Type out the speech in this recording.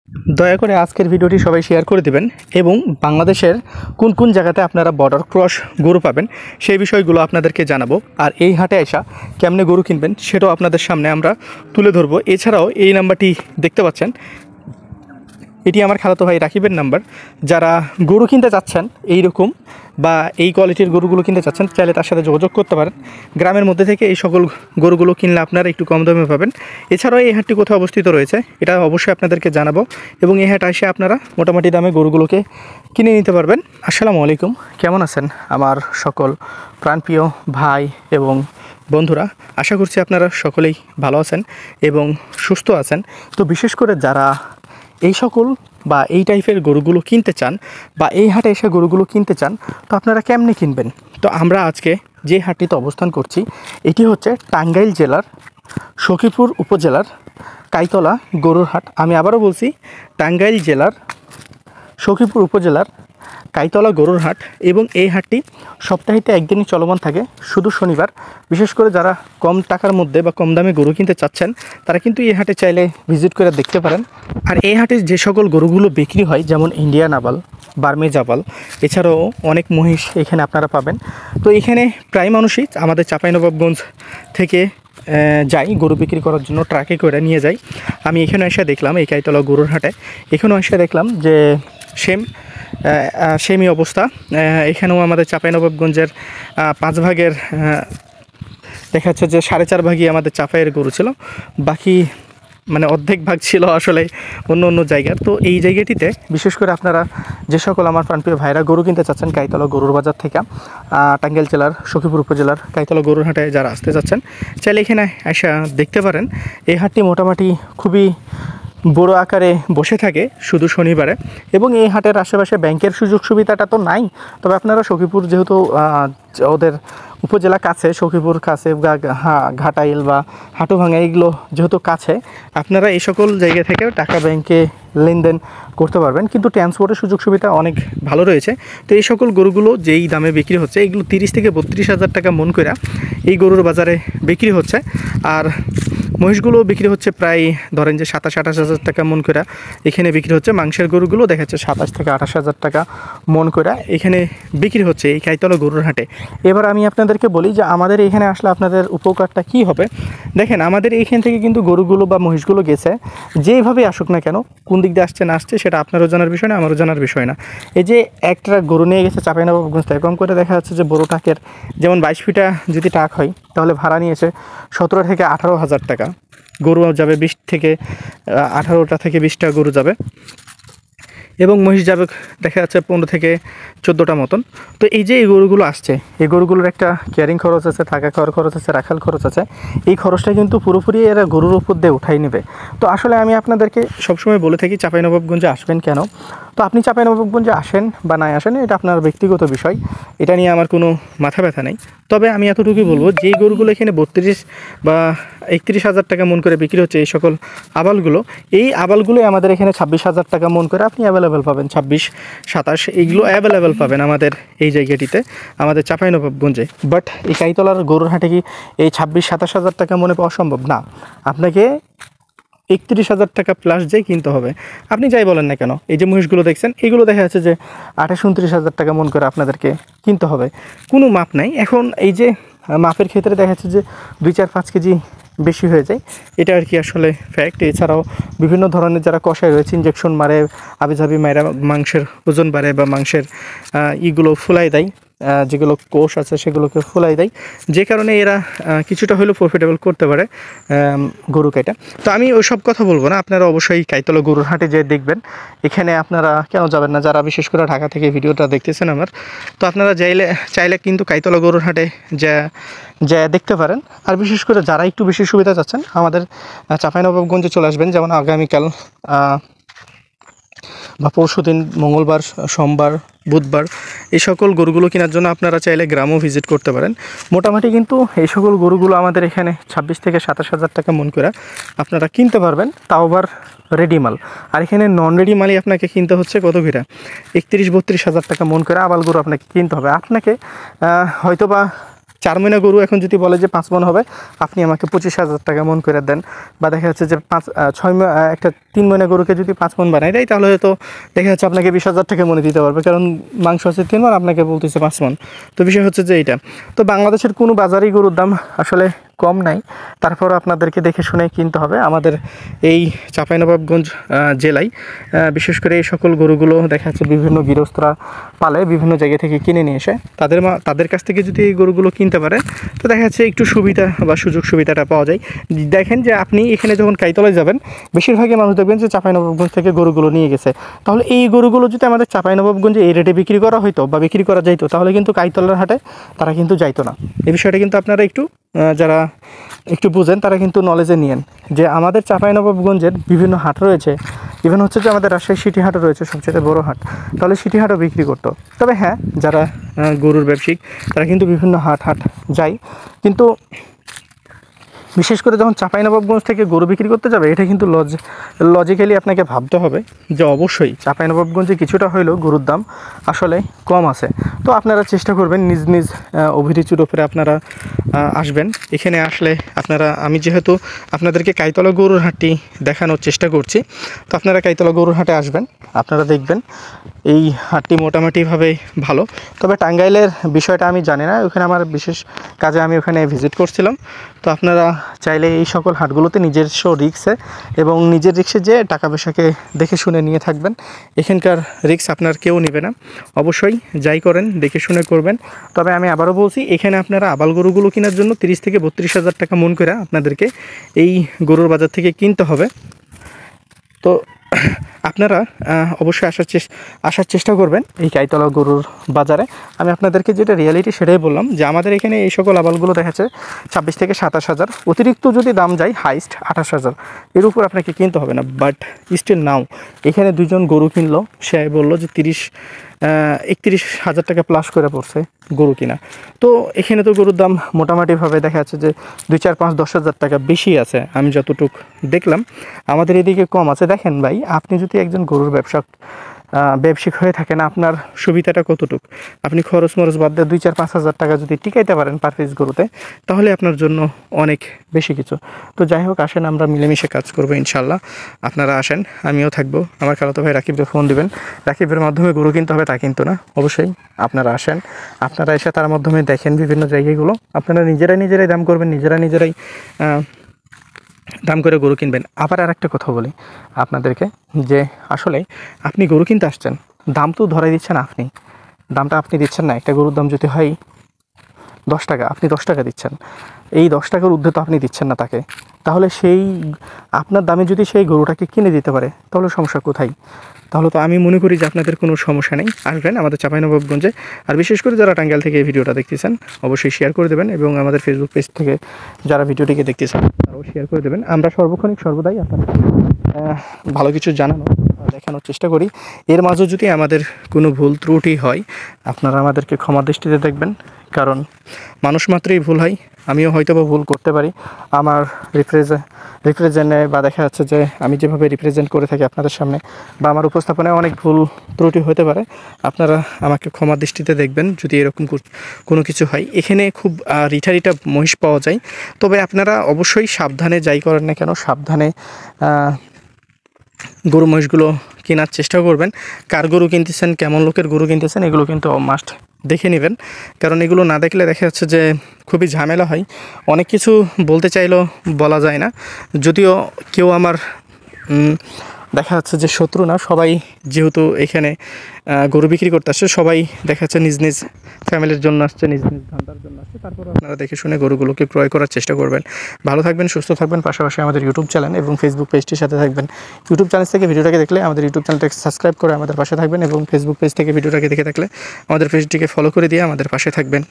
দয়া করে আজকের ভিডিওটি সবাই শেয়ার করে দিবেন এবং বাংলাদেশের কোন কোন জায়গাতে আপনারা বর্ডার ক্রস গরু পাবেন সেই বিষয়গুলো আপনাদেরকে জানাবো। আর এই হাটে আসা কেমনে গরু কিনবেন সেটাও আপনাদের সামনে আমরা তুলে ধরবো। এছাড়াও এই নাম্বারটি দেখতে পাচ্ছেন, এটি আমার খালাতো ভাই রাকিবের নাম্বার। যারা গরু কিনতে চাচ্ছেন এই রকম বা এই কোয়ালিটির গরুগুলো কিনতে চাচ্ছেন, চাইলে তার সাথে যোগাযোগ করতে পারেন। গ্রামের মধ্যে থেকে এই সকল গরুগুলো কিনলে আপনারা একটু কম দামে পাবেন। এছাড়াও এই হাটটি কোথায় অবস্থিত রয়েছে এটা অবশ্যই আপনাদেরকে জানাবো এবং এই হাটে এসে আপনারা মোটামুটি দামে গরুগুলোকে কিনে নিতে পারবেন। আসসালামু আলাইকুম, কেমন আছেন আমার সকল প্রাণপ্রিয় ভাই এবং বন্ধুরা? আশা করছি আপনারা সকলেই ভালো আছেন এবং সুস্থ আছেন। তো বিশেষ করে যারা এই সকল বা এই টাইপের গরুগুলো কিনতে চান বা এই হাটে এসে গরুগুলো কিনতে চান, তো আপনারা কেমনে কিনবেন? তো আমরা আজকে যে হাটটিতে অবস্থান করছি এটি হচ্ছে টাঙ্গাইল জেলার সখীপুর উপজেলার কাইতলা গরুর হাট। আমি আবারও বলছি, টাঙ্গাইল জেলার সখীপুর উপজেলার কাইতলা গরুর হাট। এবং এই হাটটি সপ্তাহেতে একদিনই চলমান থাকে, শুধু শনিবার। বিশেষ করে যারা কম টাকার মধ্যে বা কম দামে গরু কিনতে চাচ্ছেন তারা কিন্তু এই হাটে চাইলে ভিজিট করে দেখতে পারেন। আর এই হাটে যে সকল গরুগুলো বিক্রি হয়, যেমন ইন্ডিয়ান আবাল, বার্মেজ আবাল, এছাড়াও অনেক মহিষ এখানে আপনারা পাবেন। তো এখানে প্রায় মানুষই আমাদের চাঁপাইনবাবগঞ্জ থেকে যাই গরু বিক্রি করার জন্য, ট্রাকে করে নিয়ে যাই। আমি এখানে এসে দেখলাম, এই কাইতলা গরুর হাটে এখানেও এসে দেখলাম যে সেমই অবস্থা। এখানেও আমাদের চাঁপাইনবাবগঞ্জের 5 ভাগের দেখা যাচ্ছে যে 4.5 ভাগই আমাদের চাপাইয়ের গরু ছিল, বাকি মানে অর্ধেক ভাগ ছিল আসলে অন্য অন্য জায়গার। তো এই জায়গাটিতে বিশেষ করে আপনারা যে সকল আমার প্রাণপ্রিয় ভাইরা গরু কিনতে চাচ্ছেন কাইতলা গরুর বাজার থেকে, টাঙ্গাইল জেলার সখীপুর উপজেলার কাইতলা গরুর হাটে যারা আসতে চাচ্ছেন, চাইলে এখানে এসে দেখতে পারেন। এই হাটটি মোটামুটি খুবই বড় আকারে বসে থাকে শুধু শনিবারে। এবং এই হাটের আশেপাশে ব্যাংকের সুযোগ সুবিধাটা তো নাই, তবে আপনারা সখীপুর যেহেতু ওদের উপজেলা কাছে, সখীপুর কাছে, ঘাটাইল বা হাটুভাঙা এইগুলো যেহেতু কাছে, আপনারা এই সকল জায়গা থেকে টাকা ব্যাংকে লেনদেন করতে পারবেন। কিন্তু ট্রান্সপোর্টের সুযোগ সুবিধা অনেক ভালো রয়েছে। তো এই সকল গরুগুলো যেই দামে বিক্রি হচ্ছে, এগুলো 30 থেকে 32 হাজার টাকা মন করে এই গরুর বাজারে বিক্রি হচ্ছে। আর মহিষগুলো বিক্রি হচ্ছে প্রায় ধরেন যে 27-28 হাজার টাকা মন করে এখানে বিক্রি হচ্ছে। মাংসের গরুগুলো দেখা যাচ্ছে 27 থেকে 28 হাজার টাকা মন করে এখানে বিক্রি হচ্ছে এই কাইতলা গরুর হাটে। এবার আমি আপনাদেরকে বলি যে আমাদের এখানে আসলে আপনাদের উপকারটা কি হবে। দেখেন, আমাদের এইখান থেকে কিন্তু গরুগুলো বা মহিষগুলো গেছে যেইভাবে আসুক না কেন, কোন দিক দিয়ে আসছে না আসছে সেটা আপনারও জানার বিষয় না, আমারও জানার বিষয় না। এই যে একটা গরু নিয়ে গেছে চাঁপাইনবাবগঞ্জ থেকে, কম করে দেখা যাচ্ছে যে বড় টাকের যেমন 22 ফিটা যদি টাক হয় তাহলে ভাড়া নিয়েছে 17 থেকে 18 হাজার টাকা। গরু যাবে 20 থেকে 18টা থেকে 20টা গরু যাবে এবং মহিষ যাবে দেখা যাচ্ছে 15 থেকে 14টা মতন। তো এই যে এই গরুগুলো আসছে, এই গরুগুলোর একটা ক্যারিং খরচ আছে, থাকা খাওয়ার খরচ আছে, রাখাল খরচ আছে। এই খরচটা কিন্তু পুরোপুরি এরা গরুর উপর দিয়ে উঠাই নেবে। তো আসলে আমি আপনাদেরকে সবসময় বলে থাকি চাঁপাইনবাবগঞ্জে আসবেন কেন। তো আপনি চাঁপাইনবাবগঞ্জে আসেন বা নাই আসেন এটা আপনার ব্যক্তিগত বিষয়, এটা নিয়ে আমার কোনো মাথা ব্যথা নেই। তবে আমি এতটুকুই বলবো, যেই গরুগুলো এখানে 32 বা 31 হাজার টাকা মন করে বিক্রি হচ্ছে, এই সকল আবালগুলো, এই আবালগুলোই আমাদের এখানে 26 হাজার টাকা মন করে আপনি অ্যাভেলেবেল পাবেন। 26-27 এইগুলো অ্যাভেলেবেল পাবেন আমাদের এই জায়গাটিতে, আমাদের চাঁপাইনবাবগঞ্জে। বাট এই কাইতলার গরুর হাটে কি এই 26-27 হাজার টাকা মনে পাওয়া সম্ভব না? আপনাকে 31 হাজার টাকা প্লাস যে কিনতে হবে। আপনি যাই বলেন না কেন, এই যে মহিষগুলো দেখছেন এগুলো দেখা যাচ্ছে যে 28-29 হাজার টাকা মন করে আপনাদেরকে কিনতে হবে, কোনো মাপ নাই। এখন এই যে মাপের ক্ষেত্রে দেখা যাচ্ছে যে 2-4-5 কেজি বেশি হয়ে যায়, এটা আর কি আসলে ফ্যাক্ট। এছাড়াও বিভিন্ন ধরনের যারা কষায় রয়েছে, ইঞ্জেকশন মারে, আবিজাবি মায়েরা মাংসের ওজন বাড়ে বা মাংসের ইগুলো ফুলাই দেয়, যেগুলো কোষ আছে সেগুলোকে ফুলাই দেয়, যে কারণে এরা কিছুটা হলেও প্রফিটেবল করতে পারে গরু কাটা। তো আমি ওই সব কথা বলবো না, আপনারা অবশ্যই কাইতলা গরুর হাটে যেয়ে দেখবেন। এখানে আপনারা কেন যাবেন না, যারা বিশেষ করে ঢাকা থেকে ভিডিওটা দেখতেছেন আমার, তো আপনারা চাইলে কিন্তু কাইতলা গরুর হাটে যা দেখতে পারেন। আর বিশেষ করে যারা একটু বেশি সুবিধা চাচ্ছেন, আমাদের চাঁপাইনবাবগঞ্জে চলে আসবেন। যেমন আগামীকাল বা পরশুদিন, মঙ্গলবার, সোমবার, বুধবার এই সকল গরুগুলো কেনার জন্য আপনারা চাইলে গ্রামও ভিজিট করতে পারেন। মোটামুটি কিন্তু এই সকল গরুগুলো আমাদের এখানে 26 থেকে 27 হাজার টাকা মন করে আপনারা কিনতে পারবেন, তাও আবার রেডি মাল। আর এখানে নন রেডি মালই আপনাকে কিনতে হচ্ছে কত ভিড়া 31-32 হাজার টাকা মন করে আবাল গরু আপনাকে কিনতে হবে। আপনাকে হয়তো বা 4 মহিনা গরু এখন যদি বলে যে 5 মণ হবে, আপনি আমাকে 25,000 টাকা মণ করে দেন, বা দেখা যাচ্ছে যে 6 একটা 3 মহিনা গরুকে যদি 5 মণ বানাই দেয়, তাহলে হয়তো দেখা যাচ্ছে আপনাকে 20,000 টাকা মণে দিতে পারবে, কারণ মাংস আছে 3 মণ, আপনাকে বলতেছে 5 মণ। তো বিষয় হচ্ছে যে এইটা। তো বাংলাদেশের কোনো বাজারেই গরুর দাম আসলে কম নাই, তারপর আপনাদেরকে দেখে শুনে কিনতে হবে। আমাদের এই চাঁপাইনবাবগঞ্জ জেলায় বিশেষ করে এই সকল গরুগুলো দেখা যাচ্ছে বিভিন্ন গৃহস্থরা পালে, বিভিন্ন জায়গা থেকে কিনে নিয়ে এসে তাদের কাছ থেকে যদি এই গরুগুলো কিনতে পারে, তো দেখা যাচ্ছে একটু সুবিধা বা সুযোগ সুবিধাটা পাওয়া যায়। দেখেন যে আপনি এখানে যখন কাইতলায় যাবেন, বেশিরভাগই মানুষ দেখবেন যে চাঁপাইনবাবগঞ্জ থেকে গরুগুলো নিয়ে গেছে। তাহলে এই গরুগুলো যদি আমাদের চাঁপাইনবাবগঞ্জে এই রেটে বিক্রি করা হইতো বা বিক্রি করা যাইতো, তাহলে কিন্তু কাইতলার হাটে তারা কিন্তু যাইতো না। এই বিষয়টা কিন্তু আপনারা একটু যারা একটু বুঝেন তারা কিন্তু নলেজে নিয়েন যে আমাদের চাঁপাইনবাবগঞ্জের বিভিন্ন হাট রয়েছে। ইভেন হচ্ছে যে আমাদের রাজশাহী সিটি হাটও রয়েছে, সবচেয়ে বড় হাট, তাহলে সিটি হাটও বিক্রি করতো। তবে হ্যাঁ, যারা গরুর ব্যবসায়িক তারা কিন্তু বিভিন্ন হাট যায়, কিন্তু বিশেষ করে যখন চাঁপাইনবাবগঞ্জ থেকে গরু বিক্রি করতে যাবে, এটা কিন্তু লজিক্যালি আপনাকে ভাবতে হবে যে অবশ্যই চাঁপাইনবাবগঞ্জে কিছুটা হইলেও গরুর দাম আসলে কম আছে। তো আপনারা চেষ্টা করবেন নিজ নিজ অভিরুচির উপরে আপনারা আসবেন। এখানে আসলে আমি যেহেতু আপনাদেরকে কাইতলা গরুর হাটটি দেখানোর চেষ্টা করছি, তো আপনারা কাইতলা গরুর হাটে আসবেন, আপনারা দেখবেন এই হাটটি মোটামুটিভাবে ভালো। তবে টাঙ্গাইলের বিষয়টা আমি জানি না, ওখানে আমার বিশেষ কাজে আমি ওখানে ভিজিট করছিলাম। তো আপনারা চাইলে এই সকল হাটগুলোতে নিজস্ব রিক্সে এবং নিজের রিক্সে যে টাকা পয়সাকে দেখে শুনে নিয়ে থাকবেন। এখানকার রিক্স আপনার কেউ নেবে না, অবশ্যই যাই করেন দেখে শুনে করবেন। তবে আমি আবারও বলছি, এখানে আপনারা আবাল গরুগুলো কেনার জন্য 30 থেকে 32,000 টাকা মণ করে আপনাদেরকে এই গরুর বাজার থেকে কিনতে হবে। তো আপনারা অবশ্যই আসার চেষ্টা করবেন এই কাইতলা গরুর বাজারে। আমি আপনাদেরকে যেটা রিয়ালিটি সেটাই বললাম যে আমাদের এখানে এই সকল আবালগুলো দেখাচ্ছে 26 থেকে 27,000, অতিরিক্ত যদি দাম যায় হাইস্ট 28,000, এর উপর আপনাকে কিনতে হবে না। বাট স্টিল নাও এখানে দুজন গরু কিনলো, সে বললো যে 31,000 টাকা প্লাস করে পড়ছে গরু কিনা। তো এখানে তো গরুর দাম মোটামুটিভাবে দেখা যাচ্ছে যে 2, 4, 5, 10,000 টাকা বেশি আছে, আমি যতটুকু দেখলাম। আমাদের এদিকে কম আছে। দেখেন ভাই, আপনি যদি একজন গরুর ব্যবসায়িক হয়ে থাকেন, আপনার সুবিধাটা কতটুকু? আপনি খরচ মরচ বাদ দিয়ে 2, 4, 5,000 টাকা যদি টিকাইতে পারেন পার পিস গরুতে, তাহলে আপনার জন্য অনেক বেশি কিছু। তো যাই হোক, আসেন আমরা মিলেমিশে কাজ করবো ইনশাল্লাহ। আপনারা আসেন, আমিও থাকবো। আমার খালাতো ভাই রাকিবকে ফোন দিবেন, রাকিবের মাধ্যমে গরু কিনতে হবে তা কিন্তু না, অবশ্যই আপনারা আসেন। আপনারা এসে তার মাধ্যমে দেখেন বিভিন্ন জায়গাগুলো, আপনারা নিজেরাই দাম করবেন, নিজেরাই দাম করে গরু কিনবেন। আবার আর একটা কথা বলি আপনাদেরকে, যে আসলে আপনি গরু কিনতে আসছেন, দাম তো ধরাই দিচ্ছেন আপনি, দামটা আপনি দিচ্ছেন না। একটা গরুর দাম যদি হয় 10 টাকা, আপনি 10 টাকা দিচ্ছেন, এই 10 টাকার ঊর্ধ্বে তো আপনি দিচ্ছেন না তাকে। তাহলে সেই আপনার দামে যদি সেই গরুটাকে কিনে দিতে পারে, তাহলে সমস্যা কোথায়? তাহলে তো আমি মনে করি যে আপনাদের কোনো সমস্যা নেই। আসবেন আমাদের চাঁপাইনবাবগঞ্জে। আর বিশেষ করে যারা টাঙ্গাইল থেকে এই ভিডিওটা দেখতেছেন, অবশ্যই শেয়ার করে দেবেন, এবং আমাদের ফেসবুক পেজ থেকে যারা ভিডিওটিকে দেখতেছেন তারাও শেয়ার করে দেবেন। আমরা সর্বদাই আপনাদের ভালো কিছু দেখানোর চেষ্টা করি। এর মাঝে যদি আমাদের কোনো ভুল ত্রুটি হয়, আপনারা আমাদেরকে ক্ষমা দৃষ্টিতে দেখবেন, কারণ মানুষ মাত্রই ভুল হয়। আমিও হয়তো বা ভুল করতে পারি, আমার রিপ্রেজেন্টে বা দেখা যাচ্ছে যে আমি যেভাবে রিপ্রেজেন্ট করে থাকি আপনাদের সামনে, বা আমার উপস্থাপনায় অনেক ভুল ত্রুটি হতে পারে। আপনারা আমাকে ক্ষমা দৃষ্টিতে দেখবেন যদি এরকম কোনো কিছু হয়। এখানে খুব রিঠা মহিষ পাওয়া যায়, তবে আপনারা অবশ্যই সাবধানে যাই করেন না কেন, সাবধানে গরু মহিষগুলো কেনার চেষ্টা করবেন। কার গরু কিনতেছেন, কেমন লোকের গরু কিনতেছেন, এগুলো কিন্তু মাস্ট দেখে নেবেন, কারণ এগুলো না দেখলে দেখা যাচ্ছে যে খুবই ঝামেলা হয়। অনেক কিছু বলতে চাইলেও বলা যায় না, যদিও কেউ আমার দেখা যাচ্ছে যে শত্রু না। সবাই যেহেতু এখানে গরু বিক্রি করতে আসছে, সবাই দেখা যাচ্ছে নিজ নিজ ফ্যামিলির জন্য আসছে, নিজ নিজ ধান্দার জন্য আসছে। তারপরে আপনারা দেখে শুনে গরুগুলোকে ক্রয় করার চেষ্টা করবেন। ভালো থাকবেন, সুস্থ থাকবেন। পাশাপাশি আমাদের ইউটিউব চ্যানেল এবং ফেসবুক পেজটির সাথে থাকবেন। ইউটিউব চ্যানেল থেকে ভিডিওটাকে দেখলে আমাদের ইউটিউব চ্যানেলটাকে সাবস্ক্রাইব করে আমাদের পাশে থাকবেন, এবং ফেসবুক পেজ থেকে ভিডিওটাকে দেখে থাকলে আমাদের পেজটিকে ফলো করে দিয়ে আমাদের পাশে থাকবেন।